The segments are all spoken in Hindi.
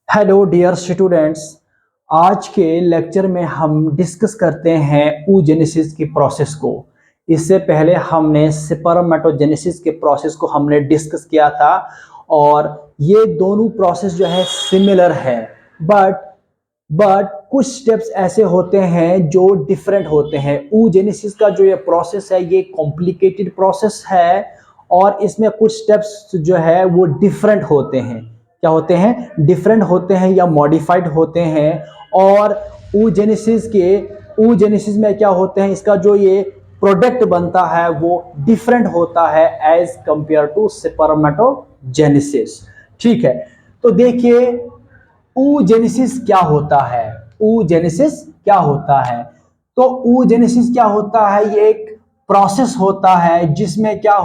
Hello dear students. आज के लेक्चर में हम डिस्कस करते हैं oogenesis की प्रोसेस को। इससे पहले हमने स्पर्मेटोजेनेसिस के प्रोसेस को हमने डिस्कस किया था और ये दोनों प्रोसेस जो है सिमिलर है, बट कुछ स्टेप्स ऐसे होते हैं जो डिफरेंट होते हैं। oogenesis का जो ये प्रोसेस है ये कॉम्प्लिकेटेड प्रोसेस है और इसमें कुछ स्टेप्स जो है वो डिफरेंट होते हैं। क्या होते हैं? डिफरेंट होते हैं या मॉडिफाइड होते हैं। और oogenesis में क्या होते हैं, इसका जो ये प्रोडक्ट बनता है वो डिफरेंट होता है एज कंपेयर टू स्पर्मेटोजेनेसिस। ठीक है, तो देखिए oogenesis क्या होता है। oogenesis क्या होता है? तो oogenesis क्या होता है, ये एक प्रोसेस होता है जिसमें क्या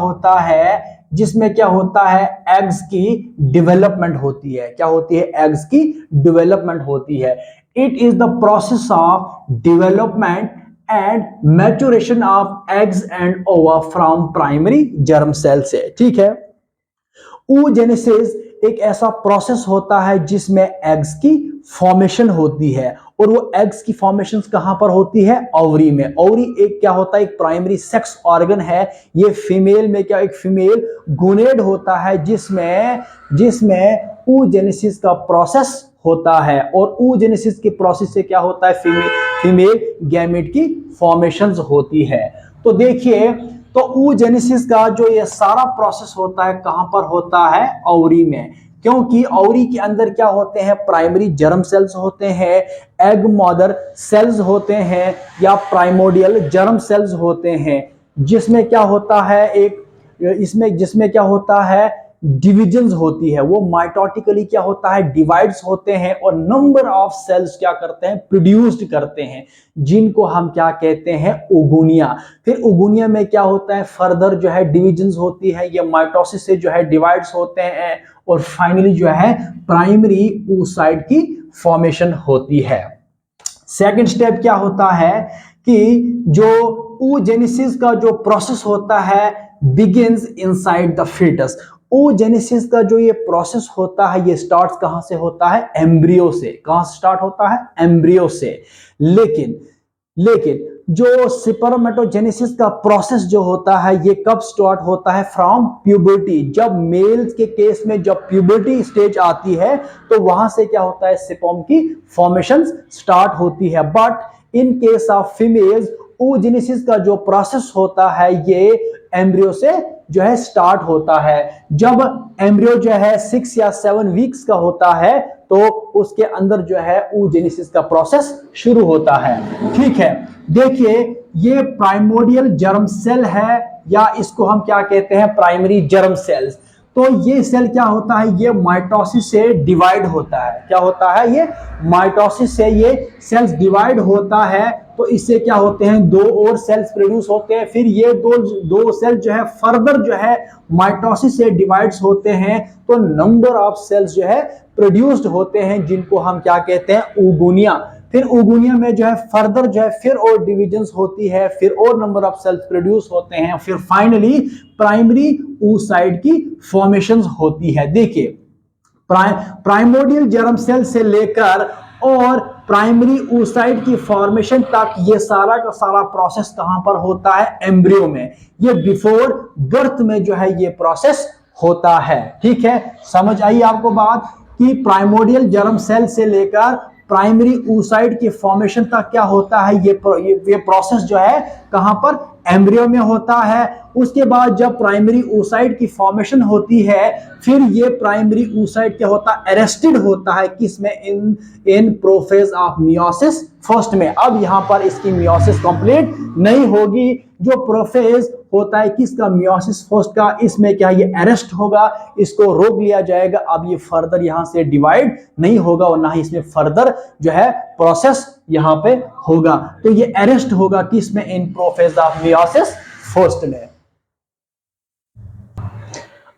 होता है एग्स की डेवलपमेंट होती है। क्या होती है? एग्स की डेवलपमेंट होती है। It is the process of development and maturation of eggs and ओवा फ्रॉम प्राइमरी जर्म सेल से। ठीक है, oogenesis एक ऐसा प्रोसेस होता है जिसमें एग्स की फॉर्मेशन होती है और वो एग्स की फॉर्मेशन कहां पर होती है? ओवरी में। ओवरी एक क्या होता है? एक प्राइमरी सेक्स ऑर्गन है। ये फीमेल में क्या, एक फीमेल गोनेड होता है जिसमें oogenesis का प्रोसेस होता है और oogenesis के प्रोसेस से क्या होता है? फीमेल गैमेट की फॉर्मेशन होती है। तो देखिए, तो oogenesis का जो ये सारा प्रोसेस होता है कहां पर होता है? ओवरी में। क्योंकि ओवरी के अंदर क्या होते हैं? प्राइमरी जर्म सेल्स होते हैं, एग मदर सेल्स होते हैं या प्राइमोडियल जर्म सेल्स होते हैं, जिसमें क्या होता है जिसमें क्या होता है? डिविजन्स होती है। वो माइटोटिकली क्या होता है? डिवाइड्स होते हैं और नंबर ऑफ सेल्स क्या करते हैं? प्रोड्यूस्ड करते हैं, जिनको हम क्या कहते हैं? ओगुनिया। फिर ओगुनिया में क्या होता है? फर्दर जो है डिविजन्स होती है, ये माइटोसिस से जो है डिवाइड्स होते हैं और फाइनली जो है प्राइमरी oocyte की फॉर्मेशन होती है। सेकंड स्टेप क्या होता है कि जो oogenesis का जो प्रोसेस होता है begins inside the foetus. oogenesis का जो ये प्रोसेस होता है ये स्टार्ट कहां से होता है? एम्ब्रियो से। कहां से स्टार्ट होता है? एम्ब्रियो से। लेकिन जो स्पर्मेटोजेनेसिस का प्रोसेस जो होता है ये कब स्टार्ट होता है? From puberty. जब मेल्स के केस में जब प्यूबर्टी स्टेज आती है तो वहां से क्या होता है? स्पर्म की फॉर्मेशन स्टार्ट होती है। But in case of females oogenesis का जो प्रोसेस होता है ये एम्ब्रियो से जो है स्टार्ट होता है। जब एम्ब्रियो जो है 6 या 7 वीक्स का होता है तो उसके अंदर जो है oogenesis का प्रोसेस शुरू होता है। ठीक है, देखिए ये प्राइमोडियल जर्म सेल है या इसको हम क्या कहते हैं? Primary germ cells. तो ये सेल क्या होता है? ये माइटोसिस से डिवाइड होता है। क्या होता है? ये माइटोसिस से ये सेल्स डिवाइड होता है। तो इससे क्या होते हैं? दो और सेल्स प्रोड्यूस होते हैं। फिर ये दो सेल जो है फर्दर जो है माइटोसिस से डिवाइड्स होते हैं तो नंबर ऑफ सेल्स जो है प्रोड्यूस्ड होते हैं, जिनको हम क्या कहते हैं? ओगुनिया। फिर ओगुनिया में जो है फर्दर जो है फिर और डिविजन्स होती है, फिर और नंबर ऑफ सेल्स प्रोड्यूस होते हैं, फिर फाइनली प्राइमरी oocyte की फॉर्मेशंस होती है। देखिए, प्राइमोडियल जर्म सेल से लेकर और प्राइमरी oocyte की फॉर्मेशन तक ये सारा का सारा प्रोसेस कहां पर होता है? एम्ब्रियो में। ये बिफोर बर्थ में जो है ये प्रोसेस होता है। ठीक है, समझ आई आपको बात कि प्राइमोडियल जर्म सेल से लेकर प्राइमरी oocyte की फॉर्मेशन तक क्या होता है? ये प्रोसेस जो है कहां पर? एम्ब्रियो में होता है। उसके बाद जब प्राइमरी oocyte की फॉर्मेशन होती है फिर ये प्राइमरी oocyte क्या होता है? अरेस्टेड होता है किसमें? इन प्रोफेज ऑफ मियोसिस फर्स्ट में। अब यहां पर इसकी मियोसिस कंप्लीट नहीं होगी। जो प्रोफेज होता है किसका? मियोसिस फर्स्ट का। इसमें क्या ये अरेस्ट होगा, इसको रोक लिया जाएगा। अब ये फर्दर यहां से डिवाइड नहीं होगा और ना ही इसमें फर्दर जो है प्रोसेस यहां पे होगा। तो ये अरेस्ट होगा किसमें? इन प्रोफेज ऑफ मियोसिस फर्स्ट में।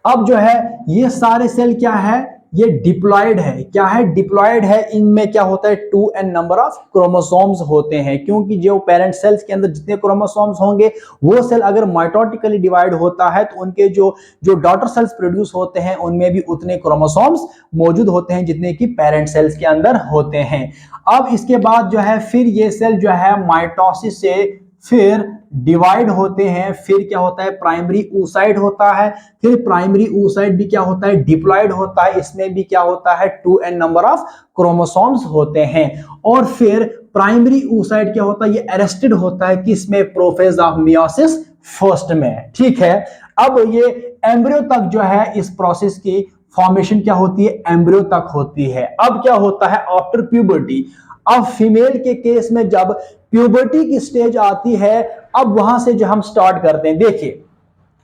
अब जो है ये सारे सेल क्या है? ये डिप्लॉयड है। क्या है? डिप्लॉयड है। इनमें क्या होता है? 2n नंबर ऑफ क्रोमोसोम्स होते हैं, क्योंकि जो पेरेंट सेल्स के अंदर जितने क्रोमोसोम्स होंगे वो सेल अगर माइटोटिकली डिवाइड होता है तो उनके जो जो डॉटर सेल्स प्रोड्यूस होते हैं उनमें भी उतने क्रोमोसोम्स मौजूद होते हैं जितने कि पेरेंट सेल्स के अंदर होते हैं। अब इसके बाद जो है फिर ये सेल जो है माइटोसिस से फिर डिवाइड होते हैं। फिर क्या होता है? प्राइमरी oocyte होता है। फिर प्राइमरी oocyte भी क्या होता है? डिप्लॉयड होता है। इसमें भी क्या होता है? 2n नंबर ऑफ क्रोमोसोम्स होते हैं। और फिर प्राइमरी oocyte क्या होता है? ये अरेस्टेड होता है किसमें? प्रोफेज ऑफ मियोसिस फर्स्ट में। ठीक है, अब ये एम्ब्रियो तक जो है इस प्रोसेस की फॉर्मेशन क्या होती है? एम्ब्रियो तक होती है। अब क्या होता है? आफ्टर प्यूबर्टी, अब फीमेल के केस में जब प्यूबर्टी की स्टेज आती है, अब वहां से जो हम स्टार्ट करते हैं, देखिए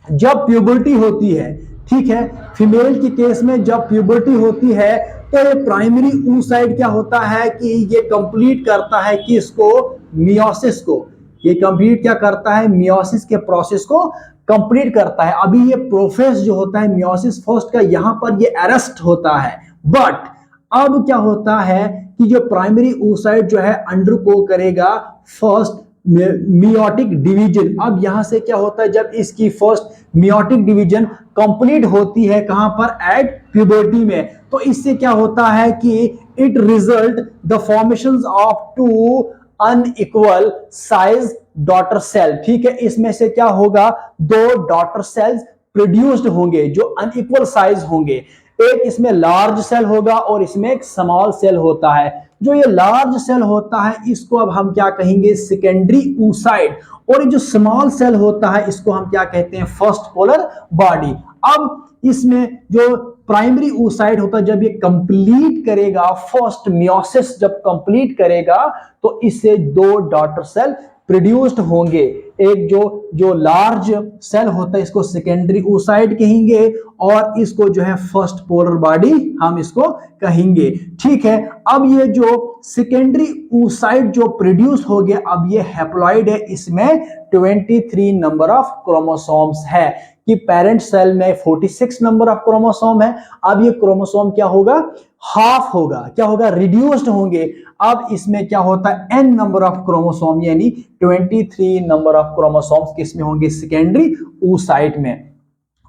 जब प्यूबर्टी होती है, ठीक है, फीमेल के केस में जब प्यूबर्टी होती है तो ये प्राइमरी oocyte क्या होता है कि ये कंप्लीट करता है कि इसको मियोसिस को, ये कंप्लीट क्या करता है? मियोसिस के प्रोसेस को कंप्लीट करता है। अभी ये प्रोफेस जो होता है मियोसिस फर्स्ट का, यहां पर ये अरेस्ट होता है। बट अब क्या होता है कि जो प्राइमरी oocyte जो है अंडरगो करेगा फर्स्ट मियोटिक डिवीजन। अब यहां से क्या होता है? जब इसकी फर्स्ट मियोटिक डिवीजन कंप्लीट होती है, कहां पर? एट प्यूबर्टी में, तो इससे क्या होता है कि it result the formation of two unequal size daughter cell. ठीक है, इसमें से क्या होगा? दो डॉटर सेल्स प्रोड्यूस्ड होंगे जो अनइक्वल साइज होंगे। एक इसमें लार्ज सेल होगा और इसमें एक स्मॉल सेल होता है। जो ये लार्ज सेल होता है इसको अब हम क्या कहेंगे? Secondary oocyte। और ये जो स्मॉल सेल होता है इसको हम क्या कहते हैं? First polar body. अब इसमें जो प्राइमरी oocyte होता है जब ये कंप्लीट करेगा फर्स्ट मियोसिस, जब कंप्लीट करेगा तो इससे दो डॉटर सेल प्रोड्यूस्ड होंगे। एक जो जो लार्ज सेल होता है इसको सेकेंडरी oocyte कहेंगे और इसको जो है फर्स्ट पोलर बॉडी हम इसको कहेंगे। ठीक है, अब ये जो सेकेंडरी oocyte जो प्रोड्यूस हो गया, अब ये हैप्लॉइड है, इसमें 23 नंबर ऑफ क्रोमोसोम्स है कि पेरेंट सेल में 46 नंबर ऑफ क्रोमोसोम है। अब ये क्रोमोसोम क्या होगा? हाफ होगा। क्या होगा? रिड्यूस्ड होंगे। अब इसमें क्या होता है? n नंबर ऑफ क्रोमोसोम, यानी 23 नंबर ऑफ क्रोमोसोम्स किसमें होंगे? सेकेंडरी oocyte में।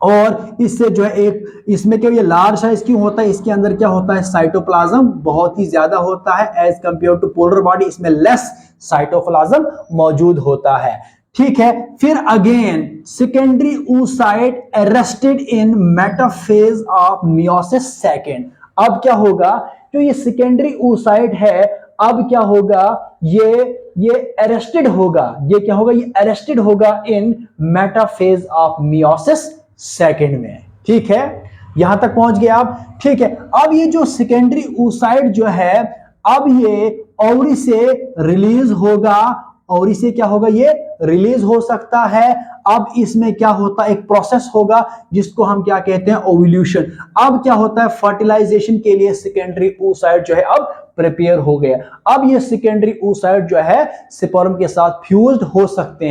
और इससे जो है एक इसमें क्या, ये लार्ज साइज क्यों होता है? इसके अंदर क्या होता है? साइटोप्लाज्म बहुत ही ज्यादा होता है as compare to polar body, इसमें लेस साइटोप्लाज्म मौजूद होता है। ठीक है, फिर again secondary oocyte arrested in metaphase of meiosis second. अब क्या होगा? जो ये सेकेंडरी oocyte है, अब क्या होगा? ये अरेस्टेड होगा। ये क्या होगा? ये अरेस्टेड होगा इन मेटाफेज ऑफ मियोसिस सेकेंड में। ठीक है, यहां तक पहुंच गए आप? ठीक है, अब ये जो सेकेंडरी oocyte जो है, अब ये ओवरी से रिलीज होगा। ओवरी से क्या होगा? ये रिलीज हो सकता है। अब इसमें क्या होता है? एक प्रोसेस होगा जिसको हम क्या कहते हैं? ओव्यूल्यूशन। अब क्या होता है? फर्टिलाइजेशन के लिए सेकेंडरी oocyte जो है अब प्रिपेयर हो गया। अब ये सेकेंडरी oocyte जो है स्पर्म के साथ फ्यूज्ड हो सकते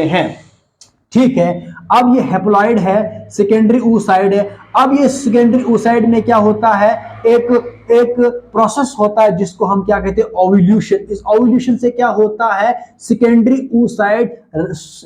हैं। ठीक है, अब ये हैप्लॉइड है, सेकेंडरी oocyte है। अब ये सेकेंडरी oocyte में क्या होता है? एक प्रोसेस होता है जिसको हम क्या कहते हैं? ओव्यूल्यूशन। इस ओव्यूल्यूशन से क्या होता है? सेकेंडरी oocyte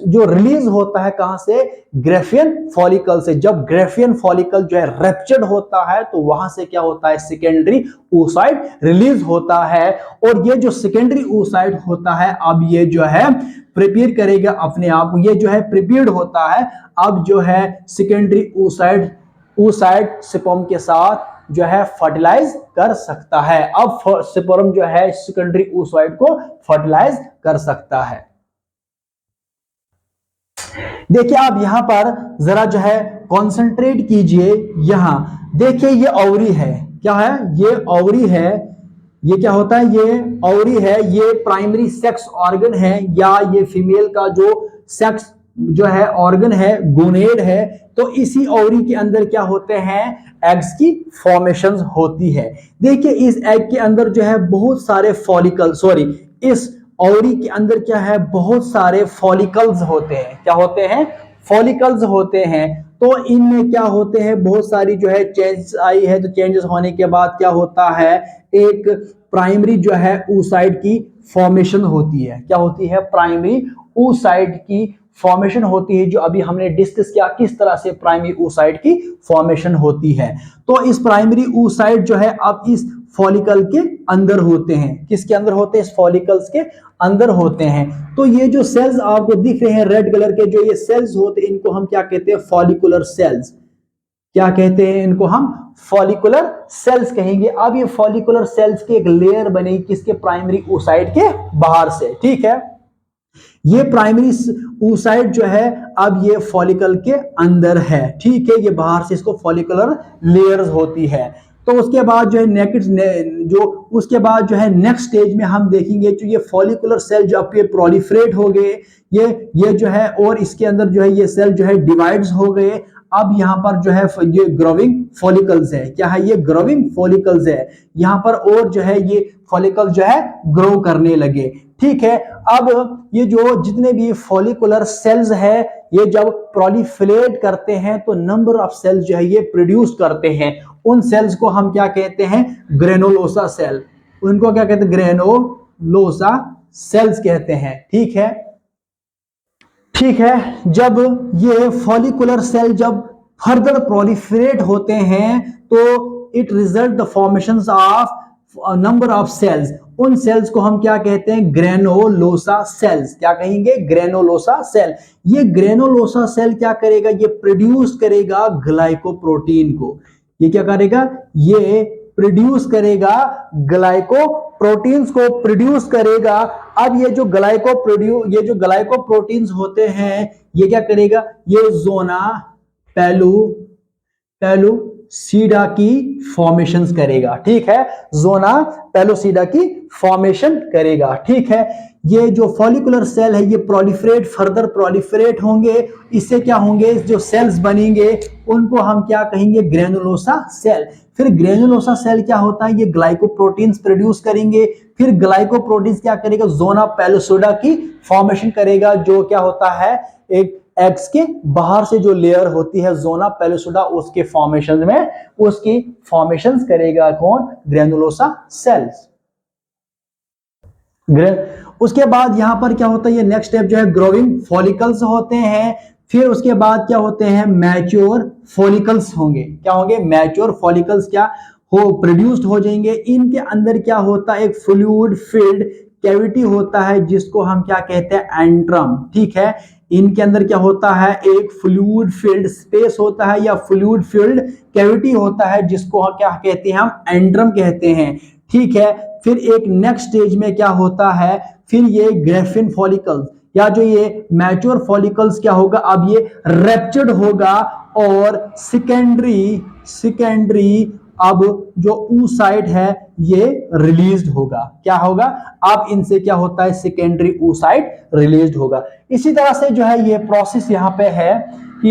जो रिलीज होता है कहां से? ग्रेफियन फॉलिकल से। जब ग्रेफियन फॉलिकल जो है रप्चर्ड होता है तो वहां से क्या होता है? सेकेंडरी oocyte रिलीज होता है। और ये जो सेकेंडरी oocyte होता है, अब ये जो है प्रिपेयर करेगा अपने आप, ये जो है प्रिपेयर्ड होता है। अब जो है सेकेंडरी oocyte स्पर्म के साथ जो है फर्टिलाइज कर सकता है। अब स्पर्म जो है सेकेंडरी oocyte को फर्टिलाइज कर सकता है। देखिए आप यहां पर जरा जो है कंसंट्रेट कीजिए। यहां देखिए ये ओवरी है। क्या है? ये ओवरी है। ये क्या होता है? ये ओवरी है। ये प्राइमरी सेक्स ऑर्गन है, या ये फीमेल का जो सेक्स जो है ऑर्गन है, गोनेड है। तो इसी ओवरी के अंदर क्या होते हैं? एग्स की फॉर्मेशन होती है। देखिए इस एग के अंदर जो है बहुत सारे फॉलिकल, इस ओवरी के अंदर क्या है? बहुत सारे फॉलिकल्स होते हैं। क्या होते हैं? फॉलिकल्स होते हैं। तो इनमें क्या होते हैं, बहुत सारी जो है चेंजेस आई है। तो चेंजेस होने के बाद क्या होता है, एक प्राइमरी जो है oocyte की फॉर्मेशन होती है। क्या होती है, प्राइमरी oocyte की फॉर्मेशन होती है, जो अभी हमने डिस्कस किया किस तरह से प्राइमरी oocyte की फॉर्मेशन होती है। तो इस प्राइमरी oocyte जो है अब इस फॉलिकल के अंदर होते हैं। किसके अंदर होते हैं, इस फॉलिकल्स के अंदर होते हैं। तो ये जो सेल्स आपको दिख रहे हैं रेड कलर के, जो ये सेल्स होते हैं, इनको हम क्या कहते हैं, फॉलिकुलर सेल्स। क्या कहते हैं इनको, हम फॉलिकुलर सेल्स कहेंगे। अब ये फॉलिकुलर सेल्स की एक लेयर बनेगी किसके, प्राइमरी oocyte के बाहर से। ठीक है, ये प्राइमरी oocyte जो है अब ये फॉलिकल के अंदर है। ठीक है, ये बाहर से इसको फॉलिकुलर लेयर्स होती है। तो उसके बाद जो है नेक्स्ट स्टेज में हम देखेंगे जो ये फॉलिकुलर सेल जो आपके प्रोलिफरेट हो गए, ये जो है, और इसके अंदर जो है ये सेल जो है डिवाइड्स हो गए। अब यहाँ पर जो है ये ग्रोविंग फॉलिकल्स है। क्या है, ये ग्रोविंग फॉलिकल्स है। यहाँ पर और जो है ये फॉलिकल जो है ग्रो करने लगे। ठीक है, अब ये जो जितने भी फॉलिकुलर सेल्स है, ये जब प्रोलिफरेट करते हैं तो नंबर ऑफ सेल्स जो है ये प्रोड्यूस करते हैं। उन सेल्स को हम क्या कहते हैं, ग्रेनुलोसा सेल। उनको क्या कहते हैं, ग्रेनुलोसा सेल्स कहते हैं। ठीक है, ठीक है, जब ये फॉलिकुलर सेल जब फर्दर प्रोलिफरेट होते हैं तो it result the formations of number of cells. उन सेल्स को हम क्या कहते हैं, ग्रेनुलोसा सेल्स। क्या कहेंगे, ग्रेनुलोसा सेल। ये ग्रेनुलोसा सेल क्या करेगा, ये प्रोड्यूस करेगा ग्लाइकोप्रोटीन को। ये क्या करेगा, ये प्रोड्यूस करेगा ग्लाइकोप्रोटीन्स को प्रोड्यूस करेगा। अब ये जो ग्लाइकोप्रोटीन्स होते हैं, ये क्या करेगा, ये जोना पेलुसिडा की फॉर्मेशंस करेगा। ठीक है, जोना पेलुसिडा की फॉर्मेशन करेगा। ठीक है, ये जो फॉलिकुलर सेल है ये फर्दर प्रोलिफरेट होंगे। इससे क्या होंगे, जो सेल्स बनेंगे उनको हम क्या कहेंगे, ग्रेनुलोसा सेल। फिर ग्रेनुलोसा सेल क्या होता है, ये ग्लाइकोप्रोटीन्स प्रोड्यूस करेंगे। फिर ग्लाइकोप्रोटीन्स क्या करेगा, जोना पेलुसिडा की फॉर्मेशन करेगा, जो क्या होता है, एक एग्स के बाहर से जो लेयर होती है जोना पेलुसिडा, उसके फॉर्मेशन में उसकी फॉर्मेशंस करेगा कौन, ग्रेनुलोसा सेल्स। उसके बाद यहां पर क्या होता है, ये नेक्स्ट स्टेप जो है ग्रोइंग फॉलिकल्स होते हैं। फिर उसके बाद क्या होते हैं, मैच्योर फॉलिकल्स होंगे। क्या होंगे, मैच्योर फॉलिकल्स क्या हो प्रोड्यूस्ड हो जाएंगे। इनके अंदर क्या होता है, एक फ्लूइड फिल्ड कैविटी होता है, जिसको हम क्या कहते हैं, एंट्रम। ठीक है, इनके अंदर क्या होता है, एक फ्लूइड फील्ड स्पेस होता है या फ्लूइड फील्ड कैविटी होता है, जिसको क्या कहते हैं, हम एंट्रम कहते हैं। ठीक है, फिर एक नेक्स्ट स्टेज में क्या होता है, फिर ये ग्रेफिन फॉलिकल्स या जो ये मैच्योर फॉलिकल्स क्या होगा, अब ये रैप्चर्ड होगा और सेकेंडरी अब जो oocyte है ये रिलीज्ड होगा। क्या होगा, अब इनसे क्या होता है, सेकेंडरी oocyte रिलीज्ड होगा। इसी तरह से जो है ये प्रोसेस यहाँ पे है कि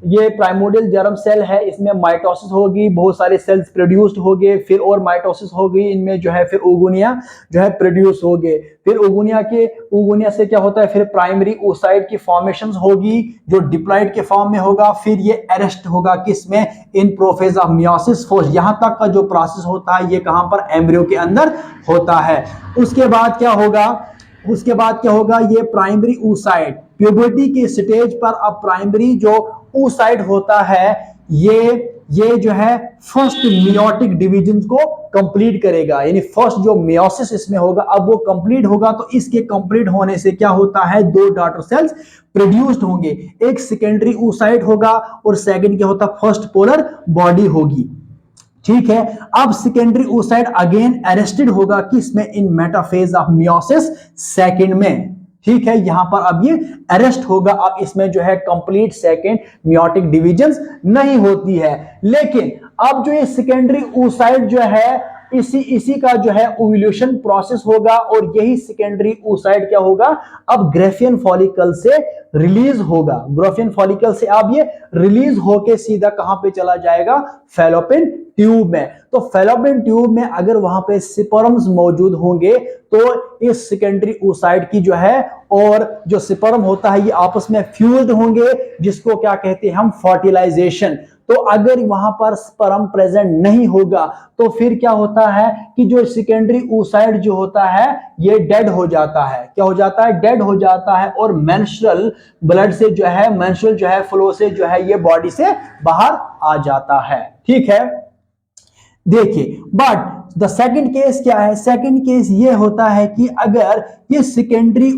ये प्राइमोर्डियल जर्म सेल है, इसमें माइटोसिस होगी, बहुत सारे सेल्स प्रोड्यूस्ड हो गए, फिर और माइटोसिस हो गई, इनमें जो है फिर ओगुनिया जो है प्रोड्यूस हो गए। फिर ओगुनिया से क्या होता है, फिर प्राइमरी oocyte की फॉर्मेशंस होगी जो डिप्लॉइड के फॉर्म में होगा। फिर ये अरेस्ट होगा किसमें, इन प्रोफेज ऑफ मियोसिस फोर्स। यहां तक का जो प्रोसेस होता है ये कहां पर, एम्ब्रियो के अंदर होता है। उसके बाद क्या होगा, ये प्राइमरी oocyte प्यूबर्टी के स्टेज पर अब प्राइमरी जो oocyte होता है ये जो है फर्स्ट मियोटिक डिवीजन को कंप्लीट करेगा। यानी फर्स्ट जो मियोसिस इसमें होगा अब वो कंप्लीट होगा। तो इसके कंप्लीट होने से क्या होता है, दो डॉटर सेल्स प्रोड्यूस्ड होंगे, एक सेकेंडरी oocyte होगा और सेकंड क्या होता है, फर्स्ट पोलर बॉडी होगी। ठीक है, अब सेकेंडरी oocyte अगेन अरेस्टेड होगा किसमें, इन मेटाफेज ऑफ मियोसिस सेकंड में। ठीक है, यहां पर अब ये अरेस्ट होगा। अब इसमें जो है कंप्लीट सेकंड मियोटिक डिवीजन नहीं होती है। लेकिन अब जो ये सेकेंडरी oocyte जो है इसी का जो है ओव्यूलेशन प्रोसेस होगा और यही सेकेंडरी oocyte क्या होगा, अब ग्रेफियन फॉलिकल से रिलीज होगा। ग्रेफियन फॉलिकल से अब ये रिलीज होके सीधा कहां पे चला जाएगा, फैलोपियन ट्यूब में। तो फैलोपियन ट्यूब में अगर वहां पे स्पर्म्स मौजूद होंगे तो इस सेकेंडरी oocyte की जो है और जो स्पर्म होता है ये आपस में फ्यूज्ड होंगे, जिसको क्या कहते हैं हम, फर्टिलाइजेशन। तो अगर वहां पर स्पर्म प्रेजेंट नहीं होगा तो फिर क्या होता है कि जो सेकेंडरी oocyte जो होता है ये डेड हो जाता है। क्या हो जाता है, डेड हो जाता है और मेंस्ट्रुअल ब्लड से जो है, मेंस्ट्रुअल जो है फ्लो से जो है ये बॉडी से बाहर आ जाता है। ठीक है, देखिए बट द सेकंड केस क्या है, सेकंड केस ये होता है कि अगर ये सेकेंडरी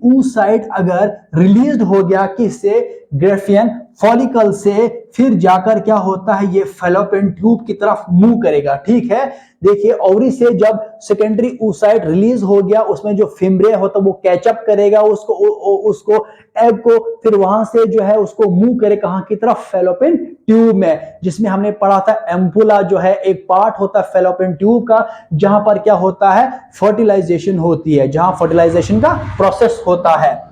oocyte अगर रिलीज्ड हो गया किससे, ग्रेफियन फॉलिकल से, फिर जाकर क्या होता है ये फैलोपियन ट्यूब की तरफ मूव करेगा। ठीक है, देखिए ओवरी से जब सेकेंडरी oocyte रिलीज हो गया उसमें जो फिम्ब्रिया होता है वो कैचअप करेगा उसको एग को, फिर वहां से जो है उसको मूव करे कहां की तरफ, फैलोपियन ट्यूब में, जिसमें हमने पढ़ा था एम्पुला जो है एक पार्ट होता है फैलोपियन ट्यूब का, जहां पर क्या होता है फर्टिलाइजेशन होती है, जहां फर्टिलाइजेशन का प्रोसेस होता है।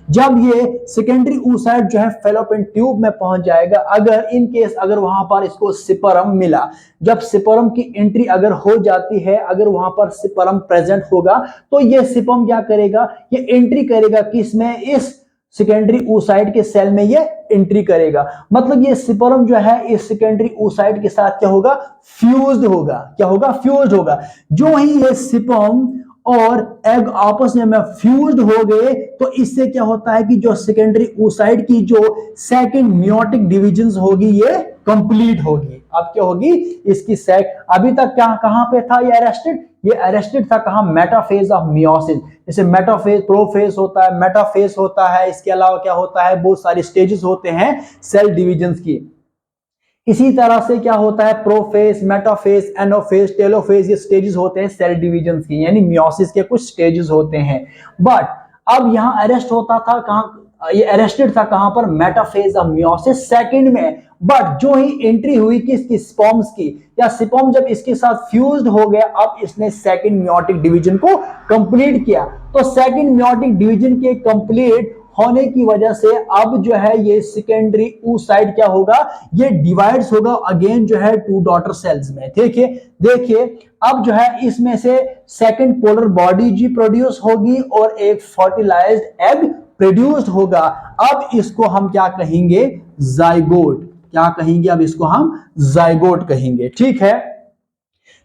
जब ये सेकेंडरी oocyte जो है फैलोपियन ट्यूब में पहुंच जाएगा, अगर इन केस अगर वहां पर इसको स्पर्म मिला, जब स्पर्म की एंट्री अगर हो जाती है, अगर वहां पर स्पर्म प्रेजेंट होगा तो ये स्पर्म क्या करेगा, ये एंट्री करेगा किसमें, इस सेकेंडरी oocyte के सेल में ये एंट्री करेगा। मतलब ये स्पर्म जो है इस सेकेंडरी oocyte के साथ क्या होगा, फ्यूज्ड होगा। क्या होगा, फ्यूज्ड होगा। जो ही ये स्पर्म और एग आपस में फ्यूज्ड हो गए तो इससे क्या होता है कि जो सेकेंडरी oocyte की जो सेकंड मियोटिक डिविजन होगी ये कंप्लीट होगी। अब क्या होगी, इसकी अभी तक क्या कहां पे था ये अरेस्टेड था कहां, मेटाफेज ऑफ मियोसिस। जैसे मेटाफेज, प्रोफेज होता है, मेटाफेज होता है, इसके अलावा क्या होता है, बहुत सारे स्टेजेस होते हैं सेल डिविजन की। इसी तरह से क्या होता है, प्रोफेज, मेटाफेज, एनाफेज, टेलोफेज, ये स्टेजेस होते हैं सेल डिवीजन की, यानी मियोसिस के कुछ स्टेजेस होते हैं। बट अब यहां अरेस्ट होता था कहां, ये अरेस्टेड था कहां पर, मेटाफेज ऑफ मियोसिस सेकंड में। बट जो ही एंट्री हुई किसकी, स्पर्म्स की, या स्पर्म जब इसके साथ फ्यूज्ड हो गया, अब इसने सेकंड मियोटिक डिवीजन को कंप्लीट किया। तो सेकंड मियोटिक डिवीजन के कंप्लीट होने की वजह से अब जो है ये सेकेंडरी oocyte क्या होगा, ये डिवाइड्स होगा अगेन जो है टू डॉटर सेल्स में। देखिए अब जो है इसमें से सेकंड पोलर बॉडी जी प्रोड्यूस होगी और एक फर्टिलाइज्ड एग प्रोड्यूस्ड होगा। अब इसको हम क्या कहेंगे, जाइगोट। क्या कहेंगे, अब इसको हम जाइगोट कहेंगे। ठीक है,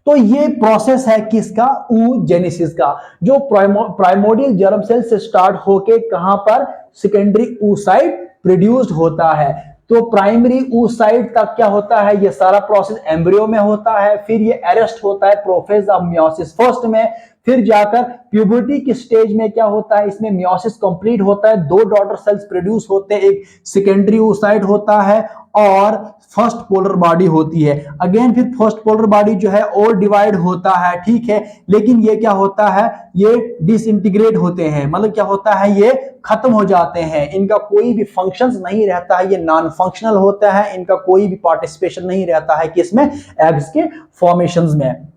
तो ये प्रोसेस है किसका, oogenesis का, जो प्राइमोर्डियल जर्म सेल से स्टार्ट होके कहां पर, सेकेंडरी oocyte प्रोड्यूस्ड होता है। तो प्राइमरी oocyte तक क्या होता है, ये सारा प्रोसेस एम्ब्रियो में होता है, फिर ये अरेस्ट होता है प्रोफेज ऑफ मियोसिस फर्स्ट में, फिर जाकर प्यूबर्टी की स्टेज में क्या होता है, इसमें मियोसिस कंप्लीट होता है, दो डॉटर सेल्स प्रोड्यूस होते हैं, एक सेकेंडरी oocyte होता है और फर्स्ट पोलर बॉडी होती है। अगेन फिर फर्स्ट पोलर बॉडी जो है और डिवाइड होता है। ठीक है, लेकिन ये क्या होता है, ये डिसइंटीग्रेट होते हैं, मतलब क्या होता है, ये खत्म हो जाते हैं, इनका कोई भी फंक्शंस नहीं रहता है, ये नॉन फंक्शनल होता है, इनका कोई भी पार्टिसिपेशन नहीं रहता है किसमें, एग्स के फॉर्मेशंस में।